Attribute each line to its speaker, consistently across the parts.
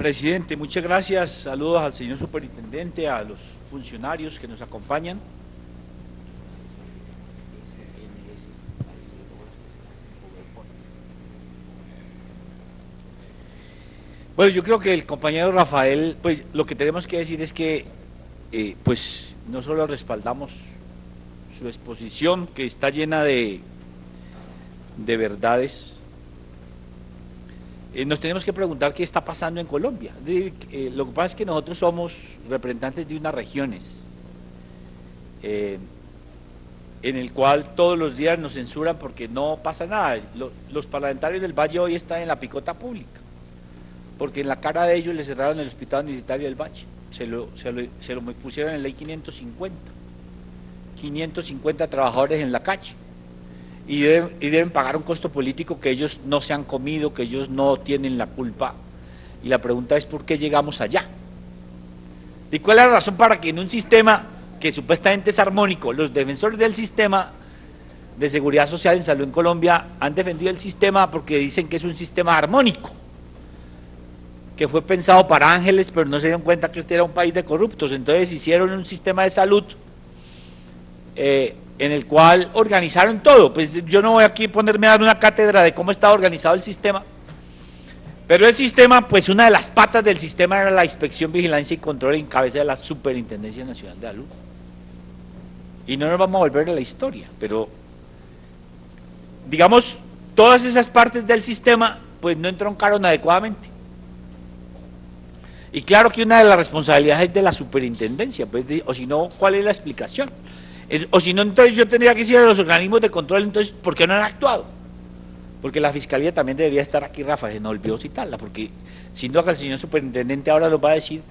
Speaker 1: Presidente, muchas gracias. Saludos al señor superintendente, a los funcionarios que nos acompañan. Bueno, yo creo que el compañero Rafael, pues lo que tenemos que decir es que pues no solo respaldamos su exposición, que está llena de verdades, nos tenemos que preguntar qué está pasando en Colombia. Lo que pasa es que nosotros somos representantes de unas regiones en el cual todos los días nos censuran porque no pasa nada. Los parlamentarios del Valle hoy están en la picota pública, porque en la cara de ellos le cerraron el hospital universitario del Valle, se lo pusieron en ley 550, 550 trabajadores en la calle. Y deben pagar un costo político que ellos no se han comido, que ellos no tienen la culpa. Y la pregunta es ¿por qué llegamos allá? ¿Y cuál es la razón para que en un sistema que supuestamente es armónico, los defensores del sistema de seguridad social en salud en Colombia han defendido el sistema porque dicen que es un sistema armónico, que fue pensado para ángeles, pero no se dieron cuenta que este era un país de corruptos? Entonces hicieron un sistema de salud en el cual organizaron todo. Pues yo no voy aquí a ponerme a dar una cátedra de cómo estaba organizado el sistema, pero el sistema, pues una de las patas del sistema era la inspección, vigilancia y control en cabeza de la Superintendencia Nacional de Salud. Y no nos vamos a volver a la historia, pero digamos, todas esas partes del sistema pues no entroncaron adecuadamente. Y claro que una de las responsabilidades es de la superintendencia, pues, o si no, ¿cuál es la explicación? O si no, entonces yo tendría que decir a los organismos de control, entonces, ¿por qué no han actuado? Porque la Fiscalía también debería estar aquí, Rafa, se nos olvidó citarla, porque sin duda que el señor superintendente ahora nos va a decir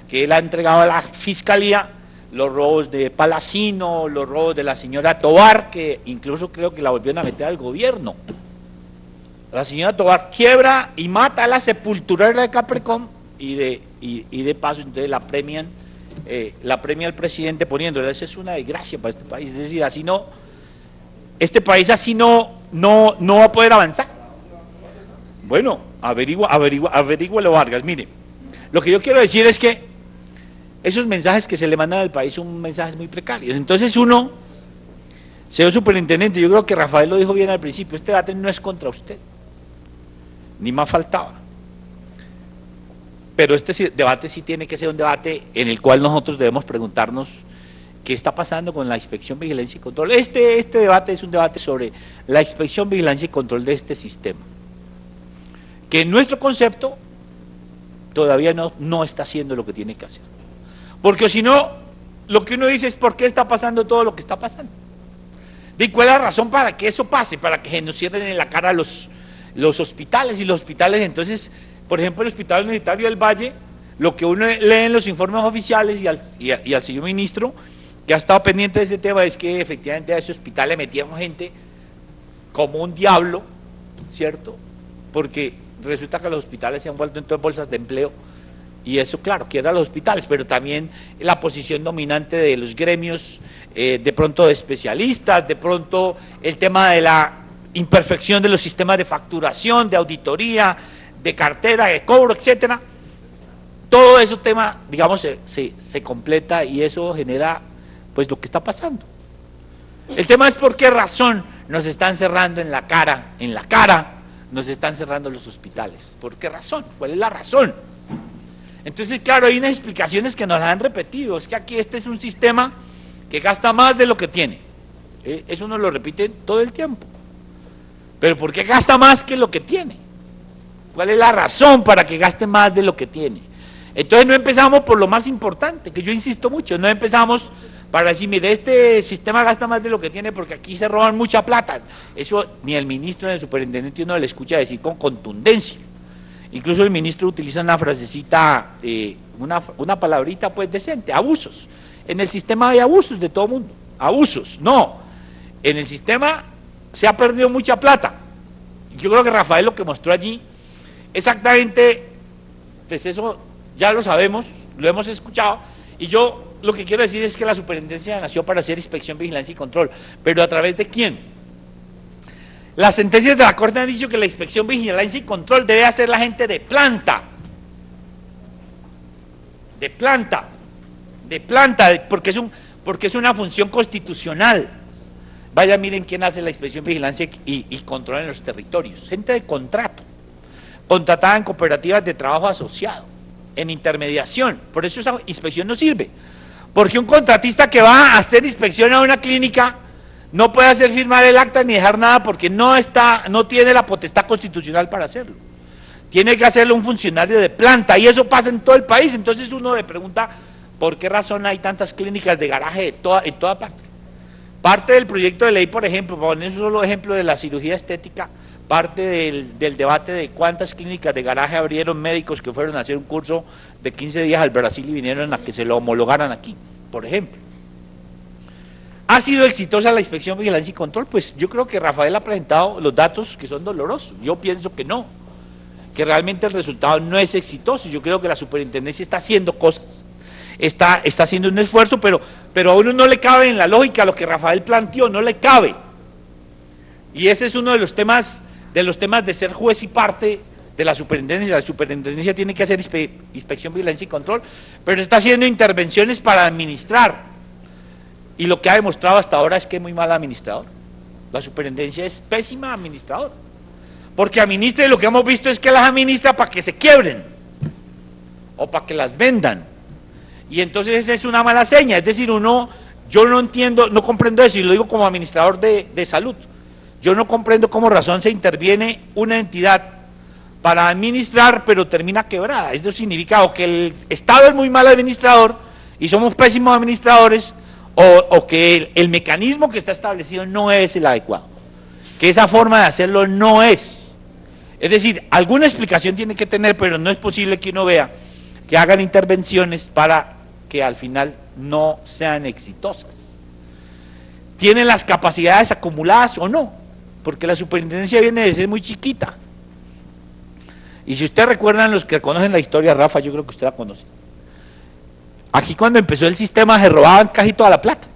Speaker 1: que él ha entregado a la Fiscalía los robos de Palacino, los robos de la señora Tobar, que incluso creo que la volvieron a meter al gobierno. La señora Tobar quiebra y mata a la sepulturera de Capricorn y de paso entonces la premia el presidente poniéndole. Eso es una desgracia para este país. Es decir, así no, este país así no va a poder avanzar. Bueno, averígualo, Vargas. Mire, lo que yo quiero decir es que esos mensajes que se le mandan al país son mensajes muy precarios. Entonces uno, señor superintendente, yo creo que Rafael lo dijo bien al principio, este debate no es contra usted, ni más faltaba. Pero este debate sí tiene que ser un debate en el cual nosotros debemos preguntarnos qué está pasando con la inspección, vigilancia y control. Este debate es un debate sobre la inspección, vigilancia y control de este sistema, que en nuestro concepto todavía no está haciendo lo que tiene que hacer. Porque si no, lo que uno dice es ¿por qué está pasando todo lo que está pasando? ¿Y cuál es la razón para que eso pase? Para que nos cierren en la cara los hospitales, y los hospitales entonces... Por ejemplo, el Hospital Universitario del Valle, lo que uno lee en los informes oficiales y al señor ministro, que ha estado pendiente de ese tema, es que efectivamente a ese hospital le metían gente como un diablo, ¿cierto? Porque resulta que los hospitales se han vuelto entonces bolsas de empleo, y eso claro, quiebra los hospitales, pero también la posición dominante de los gremios, de pronto de especialistas, de pronto el tema de la imperfección de los sistemas de facturación, de auditoría, de cartera, de cobro, etcétera. Todo ese tema, digamos, se completa y eso genera pues lo que está pasando. El tema es por qué razón nos están cerrando en la cara nos están cerrando los hospitales. ¿Por qué razón? ¿Cuál es la razón? Entonces, claro, hay unas explicaciones que nos han repetido. Es que aquí este es un sistema que gasta más de lo que tiene. Eso nos lo repiten todo el tiempo. Pero ¿por qué gasta más que lo que tiene? ¿Cuál es la razón para que gaste más de lo que tiene? Entonces no empezamos por lo más importante, que yo insisto mucho, no empezamos para decir, mire, este sistema gasta más de lo que tiene porque aquí se roban mucha plata. Eso ni el ministro ni el superintendente uno le escucha decir con contundencia. Incluso el ministro utiliza una frasecita, una palabrita pues decente, abusos. En el sistema hay abusos de todo mundo, abusos, no. En el sistema se ha perdido mucha plata. Yo creo que Rafael lo que mostró allí, exactamente, pues eso ya lo sabemos, lo hemos escuchado, y yo lo que quiero decir es que la superintendencia nació para hacer inspección, vigilancia y control, pero ¿a través de quién? Las sentencias de la Corte han dicho que la inspección, vigilancia y control debe hacer la gente de planta, de planta, porque es una función constitucional. Vaya, miren quién hace la inspección, vigilancia y control en los territorios. Gente de contrato, contratada en cooperativas de trabajo asociado, en intermediación. Por eso esa inspección no sirve. Porque un contratista que va a hacer inspección a una clínica no puede hacer firmar el acta ni dejar nada porque no tiene la potestad constitucional para hacerlo. Tiene que hacerlo un funcionario de planta y eso pasa en todo el país. Entonces uno le pregunta, ¿por qué razón hay tantas clínicas de garaje en toda parte? Parte del proyecto de ley, por ejemplo, para poner un solo ejemplo de la cirugía estética, parte del debate de cuántas clínicas de garaje abrieron médicos que fueron a hacer un curso de 15 días al Brasil y vinieron a que se lo homologaran aquí, por ejemplo. ¿Ha sido exitosa la inspección, vigilancia y control? Pues yo creo que Rafael ha presentado los datos que son dolorosos. Yo pienso que no, que realmente el resultado no es exitoso. Yo creo que la superintendencia está haciendo cosas, está haciendo un esfuerzo, pero a uno no le cabe en la lógica lo que Rafael planteó, no le cabe. Y ese es uno de los temas de ser juez y parte de la superintendencia. La superintendencia tiene que hacer inspección, vigilancia y control, pero está haciendo intervenciones para administrar. Y lo que ha demostrado hasta ahora es que es muy mal administrador. La superintendencia es pésima administradora. Porque administra, y lo que hemos visto es que las administra para que se quiebren o para que las vendan. Y entonces esa es una mala seña. Es decir, yo no entiendo, no comprendo eso, y lo digo como administrador de salud. Yo no comprendo cómo razón se interviene una entidad para administrar, pero termina quebrada. Esto significa o que el Estado es muy mal administrador y somos pésimos administradores, o que el mecanismo que está establecido no es el adecuado, que esa forma de hacerlo no es. Es decir, alguna explicación tiene que tener, pero no es posible que uno vea que hagan intervenciones para que al final no sean exitosas. ¿Tienen las capacidades acumuladas o no? Porque la superintendencia viene de ser muy chiquita. Y si ustedes recuerdan, los que conocen la historia, Rafa, yo creo que usted la conoce. Aquí cuando empezó el sistema se robaban casi toda la plata.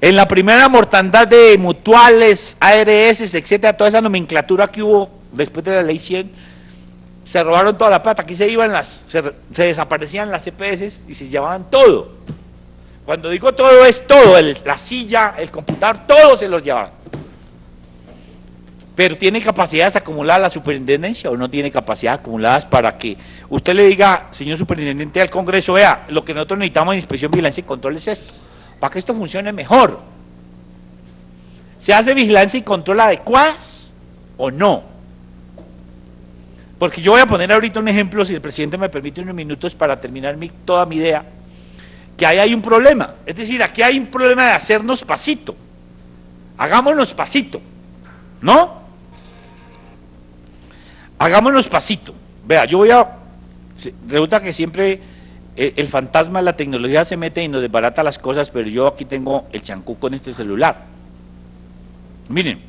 Speaker 1: En la primera mortandad de mutuales, ARS, etcétera, toda esa nomenclatura que hubo después de la ley 100, se robaron toda la plata. Aquí se desaparecían las EPS y se llevaban todo. Cuando digo todo, es todo, la silla, el computador, todo se los llevaban. Pero ¿tiene capacidades acumuladas la superintendencia o no tiene capacidades acumuladas para que usted le diga, señor superintendente al Congreso, vea, lo que nosotros necesitamos en inspección, vigilancia y control es esto, para que esto funcione mejor? ¿Se hace vigilancia y control adecuadas o no? Porque yo voy a poner ahorita un ejemplo, si el presidente me permite unos minutos para terminar toda mi idea, que ahí hay un problema. Es decir, aquí hay un problema de hacernos pasito. Hagámonos pasito, ¿no? Hagámonos pasito. Vea, resulta que siempre el fantasma de la tecnología se mete y nos desbarata las cosas, pero yo aquí tengo el chancú con este celular. Miren,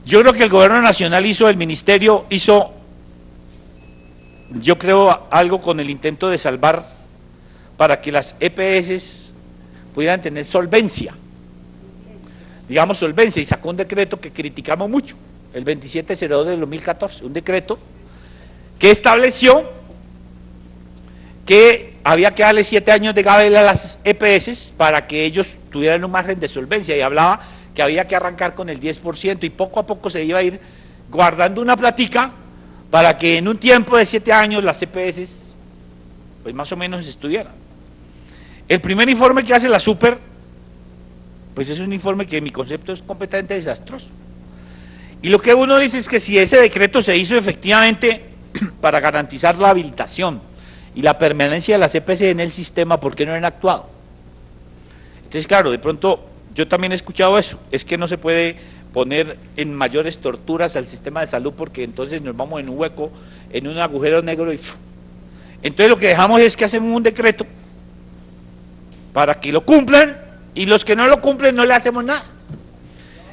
Speaker 1: yo creo que el gobierno nacional el ministerio hizo, yo creo, algo con el intento de salvar para que las EPS pudieran tener solvencia, digamos solvencia, y sacó un decreto que criticamos mucho, el 2702 del 2014, un decreto que estableció que había que darle 7 años de gabela a las EPS para que ellos tuvieran un margen de solvencia, y hablaba que había que arrancar con el 10% y poco a poco se iba a ir guardando una platica para que en un tiempo de 7 años las EPS pues más o menos estuvieran. El primer informe que hace la Super, pues es un informe que en mi concepto es completamente desastroso. Y lo que uno dice es que si ese decreto se hizo efectivamente para garantizar la habilitación y la permanencia de las EPS en el sistema, ¿por qué no han actuado? Entonces, claro, de pronto yo también he escuchado eso, es que no se puede poner en mayores torturas al sistema de salud porque entonces nos vamos en un hueco, en un agujero negro y ¡fuf! Entonces lo que dejamos es que hacemos un decreto para que lo cumplan y los que no lo cumplen no le hacemos nada.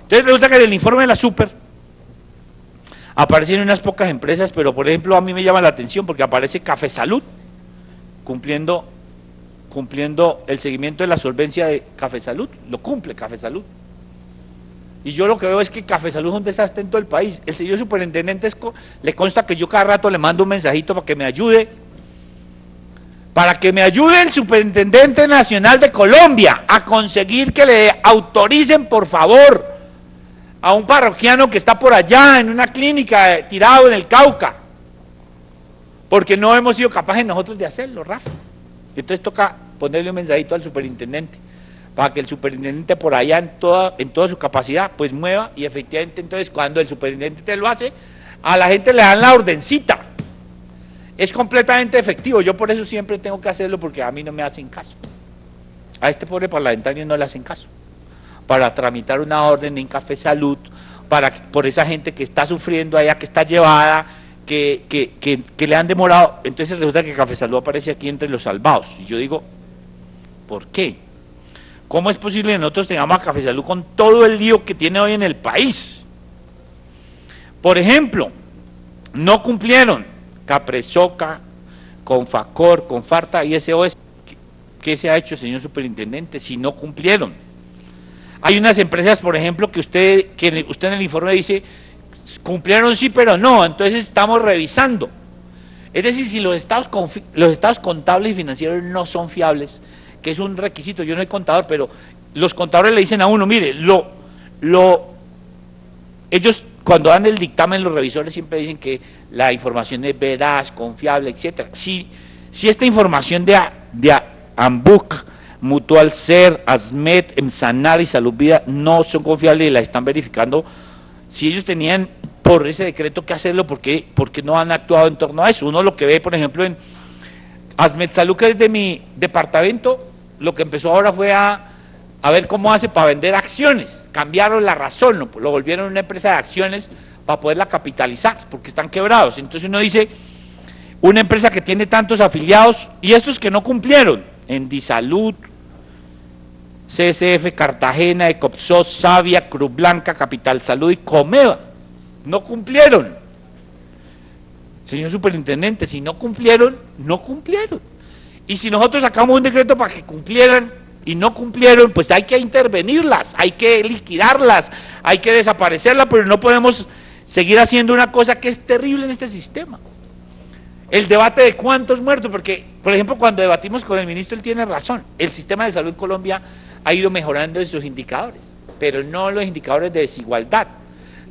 Speaker 1: Entonces resulta que en el informe de la Super aparecen unas pocas empresas, pero por ejemplo a mí me llama la atención porque aparece Café Salud cumpliendo el seguimiento de la solvencia de Café Salud, lo cumple Café Salud. Y yo lo que veo es que Café Salud es un desastre en todo el país. El señor superintendente le consta que yo cada rato le mando un mensajito para que me ayude para que me ayude el Superintendente Nacional de Colombia a conseguir que le autoricen, por favor, a un parroquiano que está por allá en una clínica tirado en el Cauca, porque no hemos sido capaces nosotros de hacerlo, Rafa. Entonces toca ponerle un mensajito al superintendente, para que el superintendente por allá en toda su capacidad, pues mueva, y efectivamente entonces cuando el superintendente lo hace, a la gente le dan la ordencita. Es completamente efectivo, yo por eso siempre tengo que hacerlo, porque a mí no me hacen caso. A este pobre parlamentario no le hacen caso. Para tramitar una orden en Café Salud, por esa gente que está sufriendo allá, que está llevada, que le han demorado. Entonces resulta que Café Salud aparece aquí entre los salvados. Y yo digo, ¿por qué? ¿Cómo es posible que nosotros tengamos a Café Salud con todo el lío que tiene hoy en el país? Por ejemplo, no cumplieron Capresoca, Confacor, Confarta y SOS. ¿Qué se ha hecho, señor superintendente, si no cumplieron? Hay unas empresas, por ejemplo, que usted en el informe dice, cumplieron sí, pero no, entonces estamos revisando. Es decir, si los estados contables y financieros no son fiables, que es un requisito, yo no soy contador, pero los contadores le dicen a uno, mire, ellos cuando dan el dictamen, los revisores siempre dicen que la información es veraz, confiable, etcétera. Si esta información de AMBUC, Mutual Ser, ASMET, Emsanar y Salud Vida no son confiables y la están verificando, si ellos tenían por ese decreto que hacerlo, ¿por qué no han actuado en torno a eso? Uno lo que ve, por ejemplo, en ASMET Salud, que es de mi departamento, lo que empezó ahora fue a ver cómo hace para vender acciones, cambiaron la razón, lo volvieron una empresa de acciones para poderla capitalizar, porque están quebrados. Entonces uno dice, una empresa que tiene tantos afiliados, y estos que no cumplieron, Endisalud, CSF, Cartagena, Ecopsos, Savia, Cruz Blanca, Capital Salud y Comeva, no cumplieron. Señor superintendente, si no cumplieron, no cumplieron. Y si nosotros sacamos un decreto para que cumplieran y no cumplieron, pues hay que intervenirlas, hay que liquidarlas, hay que desaparecerlas, pero no podemos seguir haciendo una cosa que es terrible en este sistema. El debate de cuántos muertos, porque, por ejemplo, cuando debatimos con el ministro, él tiene razón, el sistema de salud en Colombia ha ido mejorando en sus indicadores, pero no los indicadores de desigualdad.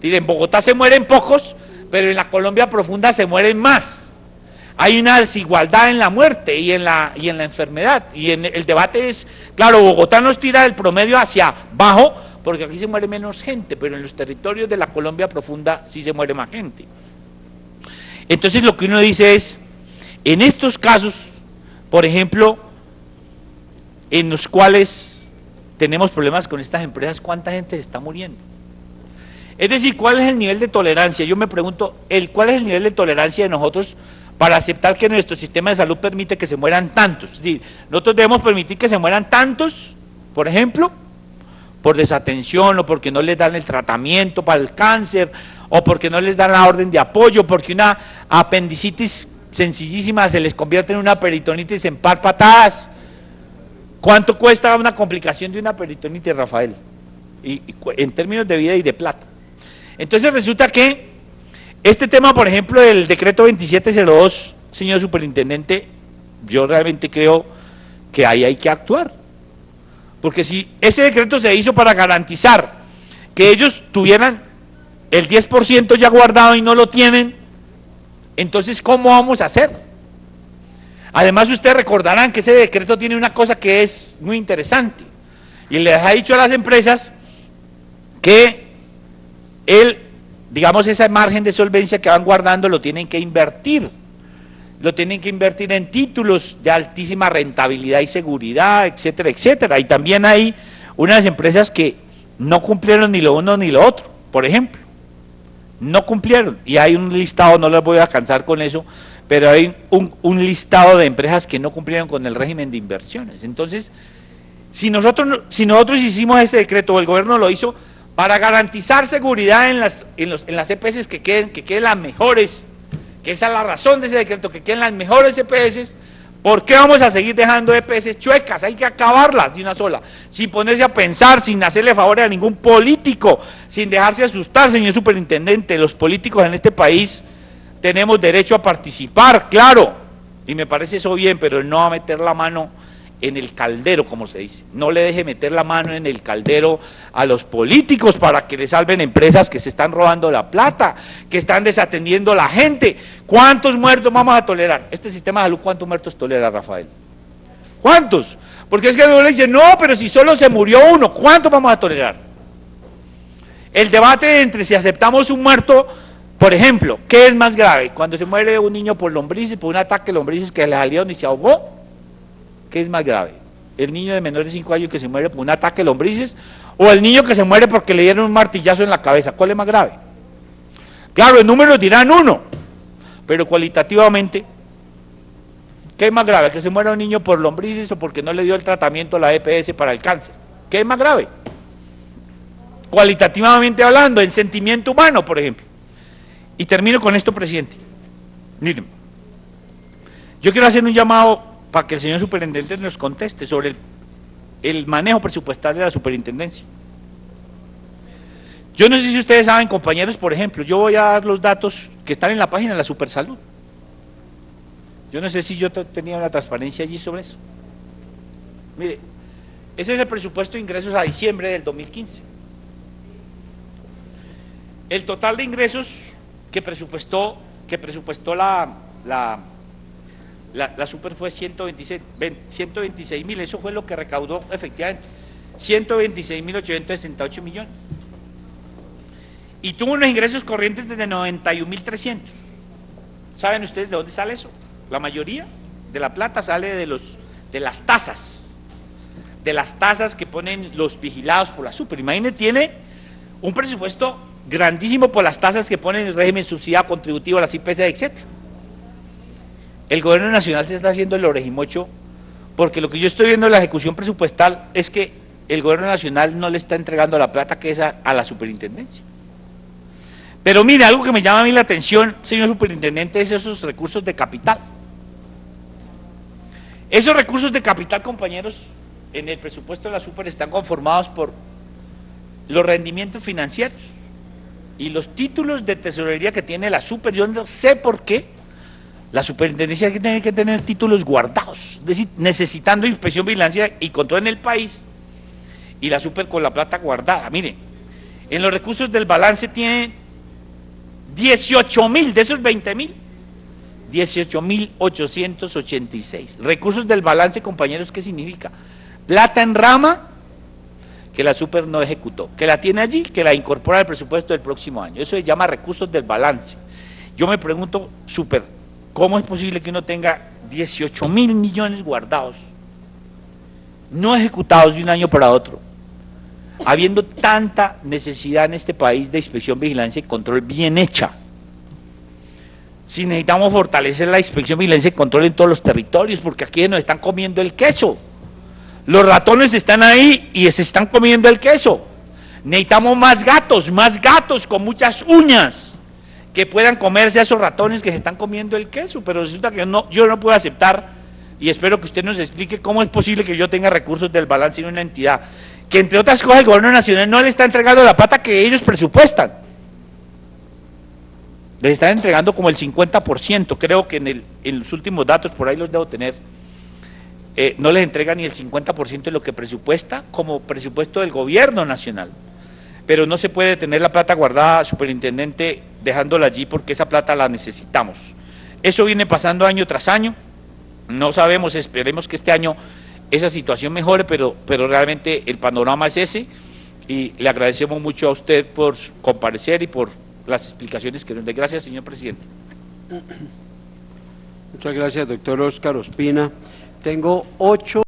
Speaker 1: En Bogotá se mueren pocos, pero en la Colombia profunda se mueren más. Hay una desigualdad en la muerte y en la enfermedad, y el debate es, claro, Bogotá nos tira el promedio hacia abajo, porque aquí se muere menos gente, pero en los territorios de la Colombia profunda sí se muere más gente. Entonces lo que uno dice es, en estos casos, por ejemplo, en los cuales tenemos problemas con estas empresas, ¿cuánta gente se está muriendo? Es decir, ¿cuál es el nivel de tolerancia? Yo me pregunto, ¿cuál es el nivel de tolerancia de nosotros para aceptar que nuestro sistema de salud permite que se mueran tantos? Es decir, nosotros debemos permitir que se mueran tantos, por ejemplo, por desatención, o porque no les dan el tratamiento para el cáncer, o porque no les dan la orden de apoyo, porque una apendicitis sencillísima se les convierte en una peritonitis en par patadas. ¿Cuánto cuesta una complicación de una peritonitis, Rafael? Y en términos de vida y de plata. Entonces resulta que este tema, por ejemplo, del decreto 2702, señor superintendente, yo realmente creo que ahí hay que actuar. Porque si ese decreto se hizo para garantizar que ellos tuvieran el 10% ya guardado y no lo tienen, entonces ¿cómo vamos a hacer? Además ustedes recordarán que ese decreto tiene una cosa que es muy interesante, y les ha dicho a las empresas que digamos, ese margen de solvencia que van guardando lo tienen que invertir en títulos de altísima rentabilidad y seguridad, etcétera, etcétera. Y también hay unas empresas que no cumplieron ni lo uno ni lo otro, por ejemplo, no cumplieron, y hay un listado, no les voy a cansar con eso, pero hay un listado de empresas que no cumplieron con el régimen de inversiones. Entonces, si nosotros hicimos este decreto, o el gobierno lo hizo, para garantizar seguridad en las EPS que queden las mejores, que esa es la razón de ese decreto, que queden las mejores EPS, ¿por qué vamos a seguir dejando EPS chuecas? Hay que acabarlas de una sola, sin ponerse a pensar, sin hacerle favor a ningún político, sin dejarse asustar, señor superintendente. Los políticos en este país tenemos derecho a participar, claro, y me parece eso bien, pero no va a meter la mano en el caldero, como se dice. No le deje meter la mano en el caldero a los políticos para que le salven empresas que se están robando la plata, que están desatendiendo a la gente. ¿Cuántos muertos vamos a tolerar? Este sistema de salud, ¿cuántos muertos tolera, Rafael? ¿Cuántos? Porque es que luego le dicen, no, pero si solo se murió uno, ¿cuántos vamos a tolerar? El debate entre si aceptamos un muerto, por ejemplo, ¿qué es más grave? Cuando se muere un niño por lombrices, por un ataque de lombrices que le salieron y se ahogó, ¿qué es más grave? ¿El niño de menor de 5 años que se muere por un ataque de lombrices o el niño que se muere porque le dieron un martillazo en la cabeza? ¿Cuál es más grave? Claro, en números dirán uno, pero cualitativamente, ¿qué es más grave? ¿Que se muera un niño por lombrices o porque no le dio el tratamiento a la EPS para el cáncer? ¿Qué es más grave? Cualitativamente hablando, en sentimiento humano, por ejemplo. Y termino con esto, presidente. Miren, yo quiero hacer un llamado para que el señor superintendente nos conteste sobre el manejo presupuestal de la superintendencia. Yo no sé si ustedes saben, compañeros, por ejemplo, yo voy a dar los datos que están en la página de la Supersalud. Yo no sé si yo tenía una transparencia allí sobre eso. Mire, ese es el presupuesto de ingresos a diciembre del 2015. El total de ingresos que presupuestó la Super fue 126.000, eso fue lo que recaudó efectivamente, 126.868 millones. Y tuvo unos ingresos corrientes de 91.300. ¿Saben ustedes de dónde sale eso? La mayoría de la plata sale de las tasas que ponen los vigilados por la Super. Imagínense, tiene un presupuesto grandísimo por las tasas que ponen el régimen subsidiado contributivo, las IPC, etc. El gobierno nacional se está haciendo el orejimocho, porque lo que yo estoy viendo en la ejecución presupuestal es que el gobierno nacional no le está entregando la plata que es a la superintendencia. Pero mire, algo que me llama a mí la atención, señor superintendente, es esos recursos de capital. Esos recursos de capital, compañeros, en el presupuesto de la Super están conformados por los rendimientos financieros y los títulos de tesorería que tiene la Super. Yo no sé por qué la superintendencia tiene que tener títulos guardados, es decir, necesitando inspección, vigilancia y control en el país, y la Super con la plata guardada. Mire, en los recursos del balance tiene 18.000, de esos 20.000, 18.886. Recursos del balance, compañeros, ¿qué significa? Plata en rama que la Super no ejecutó, que la tiene allí, que la incorpora al presupuesto del próximo año. Eso se llama recursos del balance. Yo me pregunto, Super, ¿cómo es posible que uno tenga 18.000 millones guardados, no ejecutados de un año para otro, habiendo tanta necesidad en este país de inspección, vigilancia y control bien hecha? Si necesitamos fortalecer la inspección, vigilancia y control en todos los territorios, porque aquí nos están comiendo el queso. Los ratones están ahí y se están comiendo el queso. Necesitamos más gatos con muchas uñas, que puedan comerse a esos ratones que se están comiendo el queso. Pero resulta que yo no puedo aceptar, y espero que usted nos explique cómo es posible que yo tenga recursos del balance en una entidad que, entre otras cosas, el gobierno nacional no le está entregando la plata que ellos presupuestan. Les están entregando como el 50%, creo que en los últimos datos, por ahí los debo tener, no les entrega ni el 50% de lo que presupuesta como presupuesto del gobierno nacional. Pero no se puede tener la plata guardada, superintendente, dejándola allí, porque esa plata la necesitamos. Eso viene pasando año tras año, no sabemos, esperemos que este año esa situación mejore, pero realmente el panorama es ese, y le agradecemos mucho a usted por comparecer y por las explicaciones que nos dé. Gracias, señor presidente.
Speaker 2: Muchas gracias, doctor Óscar Ospina. Tengo 8